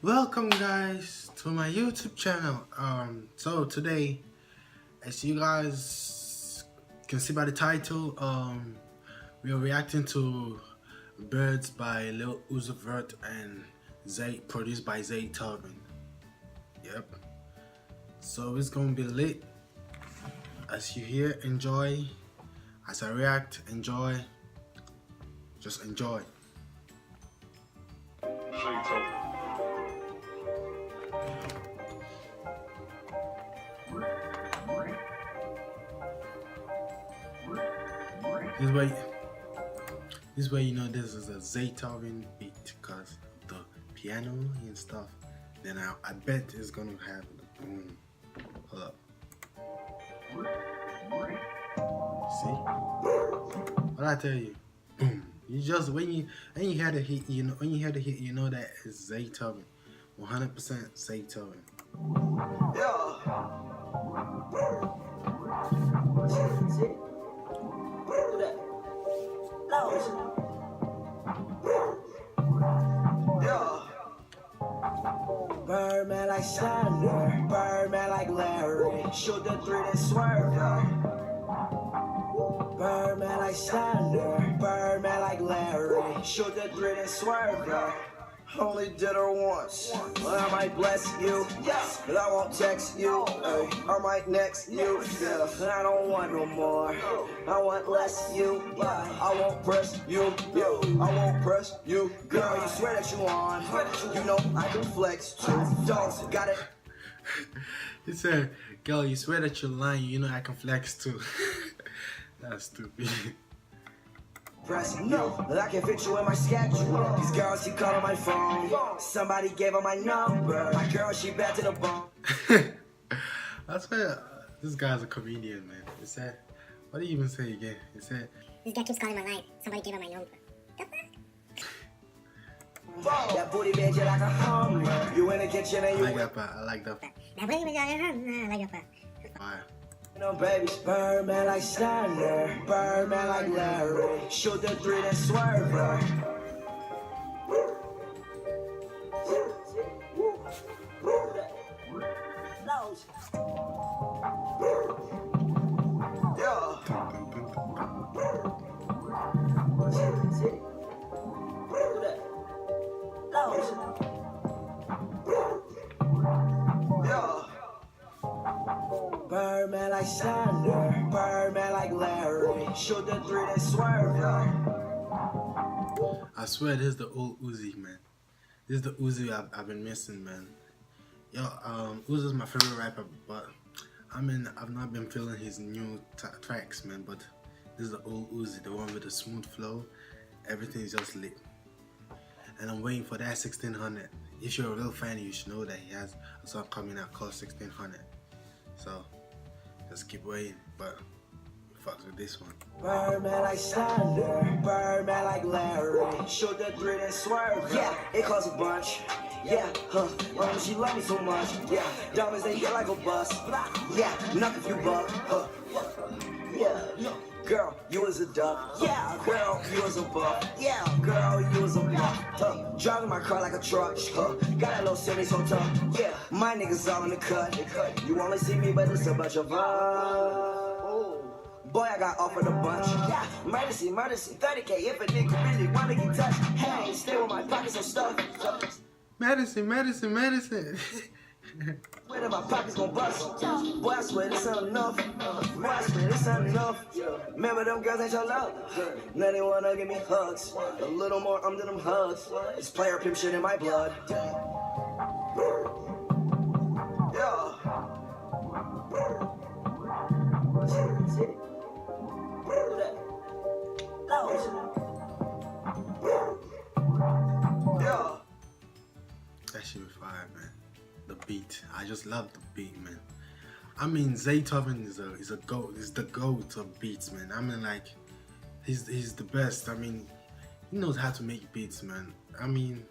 Welcome guys to my YouTube channel. So today, as you guys can see by the title, we are reacting to Birds by Lil Uzi Vert and produced by Zaytoven. Yep. So it's gonna be lit. As you hear, enjoy. As I react, enjoy. Just enjoy. This way you know this is a Zaytoven beat because the piano and stuff. Then I bet it's gonna have the boom. Hold up. See? What I tell you? Boom. You just when you hear the hit, you know you know that it's Zaytoven. 100% Zaytoven. Birdman like Sander, Birdman like Larry, shoot the three then swerve. Birdman like Sander, Birdman like Larry, shoot the three then swerve. Only did her once, but I might bless you, but I won't text you, I might next you, I don't want no more, I want less you, I won't press you, I won't press you, girl, you swear that you on, you know I can flex too, don't, got it. He said, girl, you swear that you're lying, you know I can flex too. That's stupid. Pressing no, but I can fit you in my schedule. These girls keep calling my phone. Somebody gave her my number. My girl, she bad to the bone. I swear, this guy's a comedian, man. He said, what did he even say again? He said, this guy keeps calling my line. Somebody gave him my number. That booty bitch, you like a Hummer. You in the kitchen and you. I like that part. I like that part. That booty bitch, I like that part. Fire. No babies, Birdman like Sander, Birdman like Larry, shoot the three then swerve. Birdman like Sander, Birdman like Larry, shoot the three then swerve. I swear this is the old Uzi, man. This is the Uzi I've been missing, man. Yo, Uzi is my favorite rapper, but I've not been feeling his new tracks, man. But this is the old Uzi, the one with the smooth flow. Everything's just lit. And I'm waiting for that 1600. If you're a real fan, you should know that he has a song coming out called 1600. So just keep waiting, but fucks with this one. Birdman like Sander, Birdman like Larry, shoot the three then swerve. Yeah, it costs a bunch. Yeah, she love me so much. Yeah, diamonds they hit like a bus. Yeah, knock if you buck. Yeah, girl, you was a duck. Yeah, girl, you was a buck. Yeah, girl, you was a buck. Driving my car like a truck. Got that little city so tough. Yeah, my niggas all in the cut. You only see me, but it's a bunch of boy, I got offered a bunch. Yeah, emergency, 30K if a nigga really wanna get touched. Hey, stay with my pockets so stuffed. Medicine. Where my pockets gon' bust? Boy, I swear this ain't enough. Boy, I swear this ain't enough. Remember them girls ain't your love. Now they wanna give me hugs. A little more to them hugs. It's player pimp shit in my blood. Yeah. Yeah. That shit was fire, man. The beat, I just love the beat, man. I mean, Zaytoven is a goat. He's the goat of beats, man. I mean, like, he's the best. I mean, he knows how to make beats, man. I mean,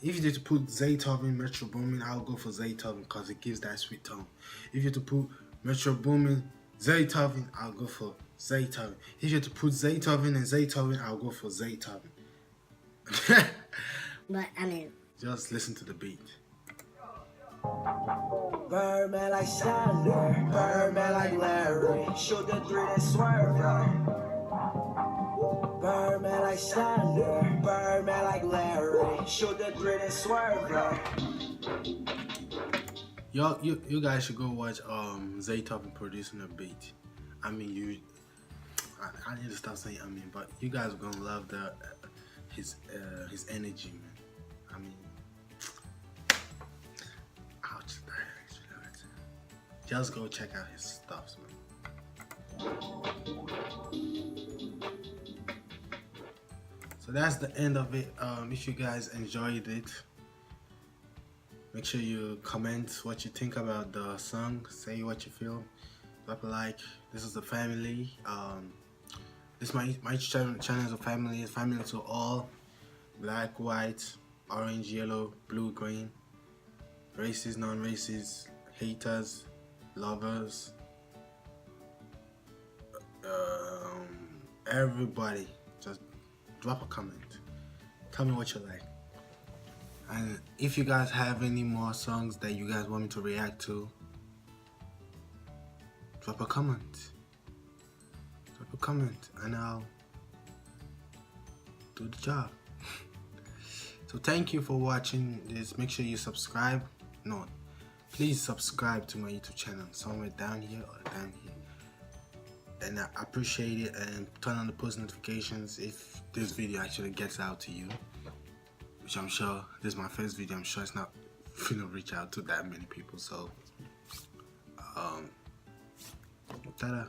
if you did to put Zaytoven, Metro Boomin, I'll go for Zaytoven because it gives that sweet tone. If you to put Metro Boomin, Zaytoven, I'll go for Zaytoven. If you to put Zaytoven and Zaytoven, I'll go for Zaytoven. But I mean, just listen to the beat. Birdman like Sander, Birdman like Larry. Shoot the three then swerve. Birdman like Sander, Birdman like Larry. Shoot the three then swerve. You guys should go watch Zaytoven producing a beat. I mean, I need to stop saying I mean, but you guys are gonna love his energy, man. I mean, ouch, that actually hurts. Just go check out his stuff, man. So that's the end of it. If you guys enjoyed it, make sure you comment what you think about the song. Say what you feel. Drop a like. This is the family. This my channel is a family. It's family to all. Black, white, orange, yellow, blue, green. Racist, non-racist, haters, lovers. Everybody, just drop a comment. Tell me what you like. And if you guys have any more songs that you guys want me to react to, drop a comment. Drop a comment and I'll do the job. So thank you for watching this. Make sure you subscribe. No, please subscribe to my YouTube channel somewhere down here or down here. And I appreciate it, and turn on the post notifications if this video actually gets out to you. Which I'm sure, this is my first video, I'm sure it's not gonna reach out to that many people, so ta-da.